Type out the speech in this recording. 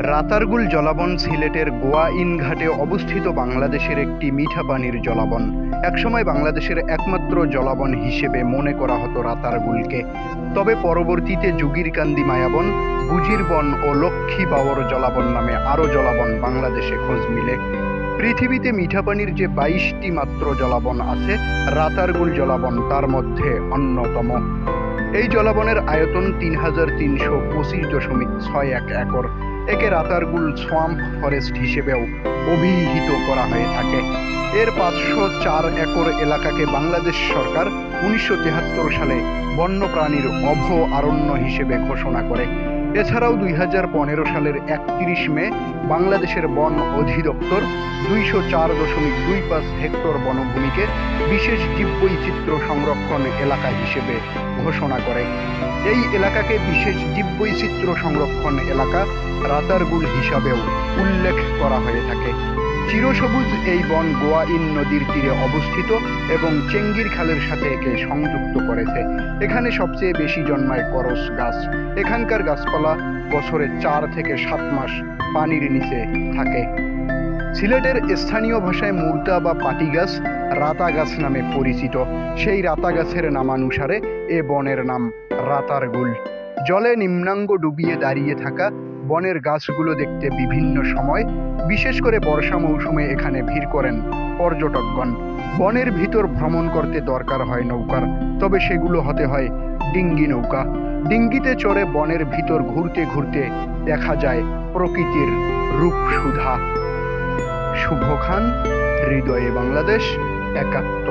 রাতারগুল জলাবন সিলেটের গোয়াইন ঘাটে অবস্থিত বাংলাদেশের একটি মিঠা পানির জলাবন। একসময় বাংলাদেশের একমাত্র জলাবন হিসেবে মনে করা হতো রাতারগুলকে। তবে পরবর্তীতে যুগিরকান্দি মায়াবন, বুজির বন ও লক্ষ্মী বাওর জলাবন নামে আরও জলাবন বাংলাদেশে খোঁজ মিলে। পৃথিবীতে মিঠা পানির যে 22টি মাত্র জলাবন আছে, রাতারগুল জলাবন তার মধ্যে অন্যতম। এই জলাবনের আয়তন ৩৩২৫.৬১ একর। একে রাতারগুল সোয়াম্প ফরেস্ট হিসেবেও অভিহিত করা হয়ে থাকে। এর ৫০৪ একর এলাকাকে বাংলাদেশ সরকার ১৯৭৩ সালে বন্যপ্রাণীর অভয়ারণ্য হিসেবে ঘোষণা করে। এছাড়াও ২০১৫ সালের ৩১ মে বাংলাদেশের বন অধিদপ্তর ২০৪.২৫ হেক্টর বনভূমিকে বিশেষ জীববৈচিত্র্য সংরক্ষণ এলাকা হিসেবে ঘোষণা করে। এই এলাকাকে বিশেষ জীববৈচিত্র্য সংরক্ষণ এলাকা রাতারগুল হিসাবেও উল্লেখ করা হয়ে থাকে। চিরসবুজ এই বন গোয়াইন নদীর তীরে অবস্থিত এবং চেঙ্গির খালের সাথে একে সংযুক্ত করেছে। এখানে সবচেয়ে বেশি জন্মায় করস গাছ। এখানকার গাছপালা বছরে ৪ থেকে ৭ মাস পানির নিচে থাকে। সিলেটের স্থানীয় ভাষায় মুর্দা বা পাটি গাছ রাতা গাছ নামে পরিচিত। সেই রাতা গাছের নামানুসারে এ বনের নাম রাতারগুল। জলে নিম্নাঙ্গ ডুবিয়ে দাঁড়িয়ে থাকা বনের গাছগুলো দেখতে বিভিন্ন সময়, বিশেষ করে বর্ষা মৌসুমে এখানে ভিড় করেন পর্যটকগণ। বনের ভিতর ভ্রমণ করতে দরকার হয় নৌকার, তবে সেগুলো হতে হয় ডিঙ্গি নৌকা। ডিঙ্গিতে চড়ে বনের ভিতর ঘুরতে ঘুরতে দেখা যায় প্রকৃতির রূপসুধা। শুভ খান, হৃদয়ে বাংলাদেশ, ৭১।